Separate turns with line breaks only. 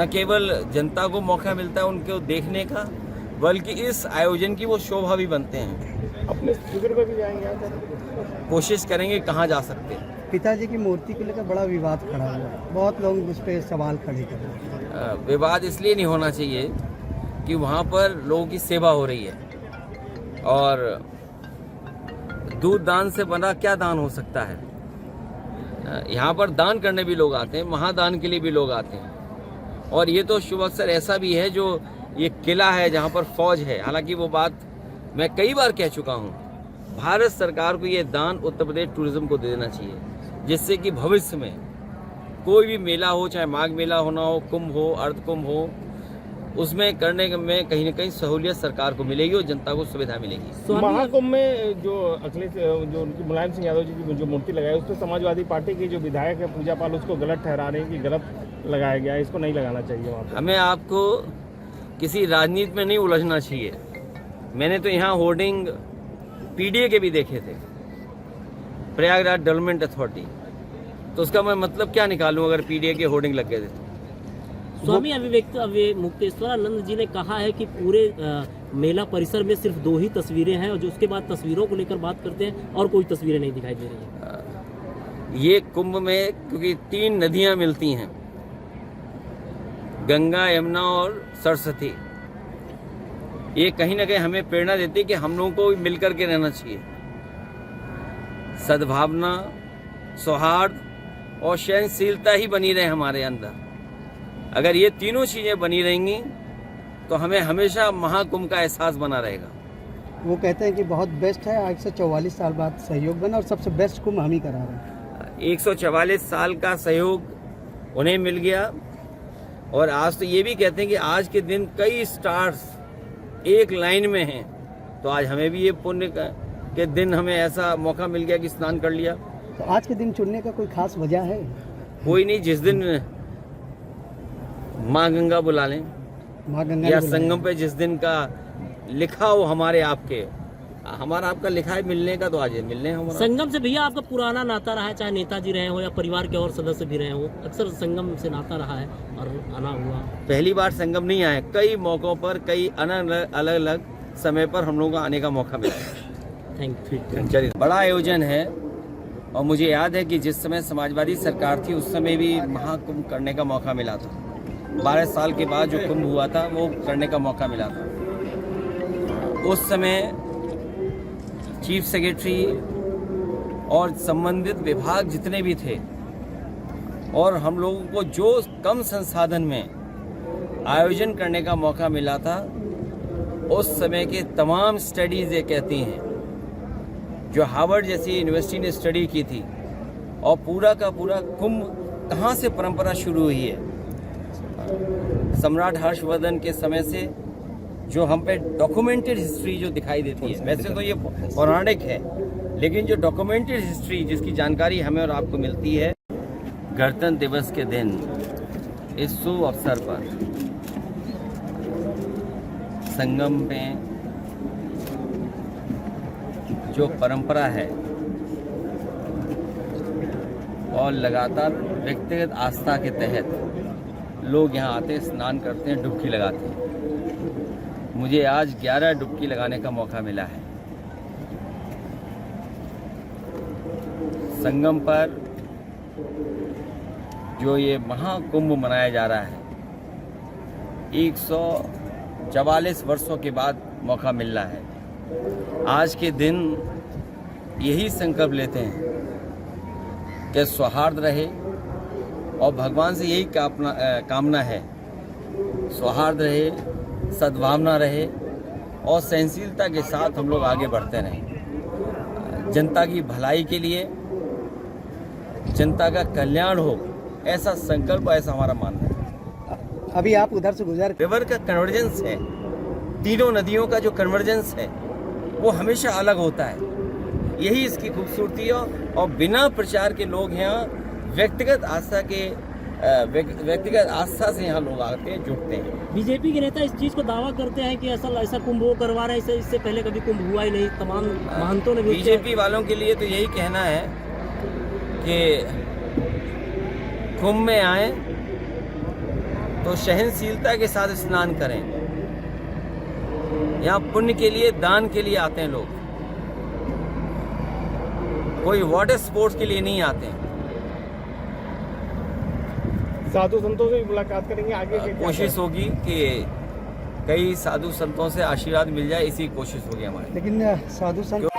केवल जनता को मौका मिलता है उनको देखने का, बल्कि इस आयोजन की वो शोभा भी बनते हैं।
अपने शिविर में भी जाएंगे,
कोशिश करेंगे कहाँ जा सकते हैं।
पिताजी की मूर्ति को लेकर बड़ा विवाद खड़ा हुआ है, बहुत लोग उस पर सवाल खड़े कर रहे हैं।
विवाद इसलिए नहीं होना चाहिए कि वहाँ पर लोगों की सेवा हो रही है, और दूध दान से बना क्या दान हो सकता है। यहाँ पर दान करने भी लोग आते हैं, महादान के लिए भी लोग आते हैं। और ये तो शुभ अवसर ऐसा भी है, जो ये किला है जहाँ पर फौज है। हालांकि वो बात मैं कई बार कह चुका हूँ, भारत सरकार को ये दान उत्तर प्रदेश टूरिज्म को दे देना चाहिए, जिससे कि भविष्य में कोई भी मेला हो, चाहे माघ मेला होना हो, कुंभ हो, अर्ध कुंभ हो, उसमें करने में कहीं ना कहीं सहूलियत सरकार को मिलेगी और जनता को सुविधा मिलेगी।
महाकुंभ में जो अखिलेश जो मुलायम सिंह यादव जी की जो मूर्ति लगाई, उस पर समाजवादी पार्टी की जो विधायक है पूजा पाल उसको गलत ठहरा रहे हैं कि गलत लगाया गया है, इसको नहीं लगाना चाहिए वहाँ पर।
हमें आपको किसी राजनीति में नहीं उलझना चाहिए। मैंने तो यहाँ होर्डिंग पीडीए के भी देखे थे, प्रयागराज डेवलपमेंट अथॉरिटी, तो उसका मैं मतलब क्या निकालूं अगर पीडीए के होर्डिंग लग गए थे तो।
स्वामी मुक्तेश्वरानंद जी ने कहा है कि पूरे मेला परिसर में सिर्फ 2 ही तस्वीरें हैं, और जो उसके बाद तस्वीरों को लेकर बात करते हैं और कोई तस्वीरें नहीं दिखाई दे रही हैं।
ये कुंभ में क्योंकि 3 नदियां मिलती हैं, गंगा, यमुना और सरस्वती, ये कहीं ना कहीं हमें प्रेरणा देती है कि हम लोगों को मिलकर के रहना चाहिए। सद्भावना, सौहार्द और सहनशीलता ही बनी रहे हमारे अंदर। अगर ये तीनों चीजें बनी रहेंगी तो हमें हमेशा महाकुंभ का एहसास बना रहेगा।
वो कहते हैं कि बहुत बेस्ट है, आज से 44 साल बाद सहयोग बना और सबसे बेस्ट कुंभ हम ही करा रहे हैं।
144 साल का सहयोग उन्हें मिल गया, और आज तो ये भी कहते हैं कि आज के दिन कई स्टार्स एक लाइन में हैं, तो आज हमें भी ये पुण्य के दिन हमें ऐसा मौका मिल गया कि स्नान कर लिया।
तो आज के दिन चुनने का कोई खास वजह है?
कोई नहीं, जिस दिन माँ गंगा बुला लें
माँ गंगा
या
ने बुलाया।
संगम पे जिस दिन का लिखा हो हमारे आपके, हमारा आपका लिखा है मिलने का, तो आज मिलने हमारा।
संगम से भैया आपका पुराना नाता रहा है, चाहे नेताजी रहे हो या परिवार के और सदस्य भी रहे हो, अक्सर संगम से नाता रहा है और आना हुआ।
पहली बार संगम नहीं आए, कई मौकों पर, कई अलग अलग समय पर हम लोगों को आने का मौका मिला।
Thank you.
चलिए, बड़ा आयोजन है, और मुझे याद है कि जिस समय समाजवादी सरकार थी उस समय भी महाकुंभ करने का मौका मिला था। 12 साल के बाद जो कुंभ हुआ था वो करने का मौका मिला था। उस समय चीफ सेक्रेटरी और संबंधित विभाग जितने भी थे, और हम लोगों को जो कम संसाधन में आयोजन करने का मौका मिला था, उस समय के तमाम स्टडीज़ ये कहती हैं, जो हार्वर्ड जैसी यूनिवर्सिटी ने स्टडी की थी, और पूरा का पूरा कुंभ कहाँ से परंपरा शुरू हुई है। सम्राट हर्षवर्धन के समय से जो हम पे डॉक्यूमेंटेड हिस्ट्री जो दिखाई देती है, वैसे तो ये पौराणिक है, लेकिन जो डॉक्यूमेंटेड हिस्ट्री जिसकी जानकारी हमें और आपको मिलती है, गणतंत्र दिवस के दिन इस शुभ अवसर पर संगम में जो परंपरा है और लगातार व्यक्तिगत आस्था के तहत लोग यहाँ आते हैं, स्नान करते हैं, डुबकी लगाते हैं। मुझे आज 11 डुबकी लगाने का मौका मिला है। संगम पर जो ये महाकुंभ मनाया जा रहा है, 144 वर्षों के बाद मौका मिल रहा है। आज के दिन यही संकल्प लेते हैं कि सौहार्द रहे, और भगवान से यही कामना है, सौहार्द रहे, सद्भावना रहे, और सहनशीलता के साथ हम लोग आगे बढ़ते रहें। जनता की भलाई के लिए, जनता का कल्याण हो, ऐसा संकल्प, ऐसा हमारा मानना है।
अभी आप उधर से गुजर,
रिवर का कन्वर्जेंस है, तीनों नदियों का जो कन्वर्जेंस है वो हमेशा अलग होता है। यही इसकी खूबसूरती है, और बिना प्रचार के लोग यहाँ व्यक्तिगत आस्था से यहाँ लोग आते हैं, जुटते हैं।
बीजेपी के नेता इस चीज को दावा करते हैं कि ऐसा कुंभ वो करवा रहे हैं, इससे पहले कभी कुंभ हुआ ही नहीं। तमाम महंतों ने
बीजेपी वालों के लिए तो यही कहना है कि कुंभ में आए तो सहनशीलता के साथ स्नान करें। यहाँ पुण्य के लिए, दान के लिए आते हैं लोग, कोई वाटर स्पोर्ट्स के लिए नहीं आते हैं।
साधु संतों से भी मुलाकात करेंगे आगे के क्या
कोशिश होगी कि कई साधु संतों से आशीर्वाद मिल जाए, इसी कोशिश होगी हमारी।
लेकिन साधु संत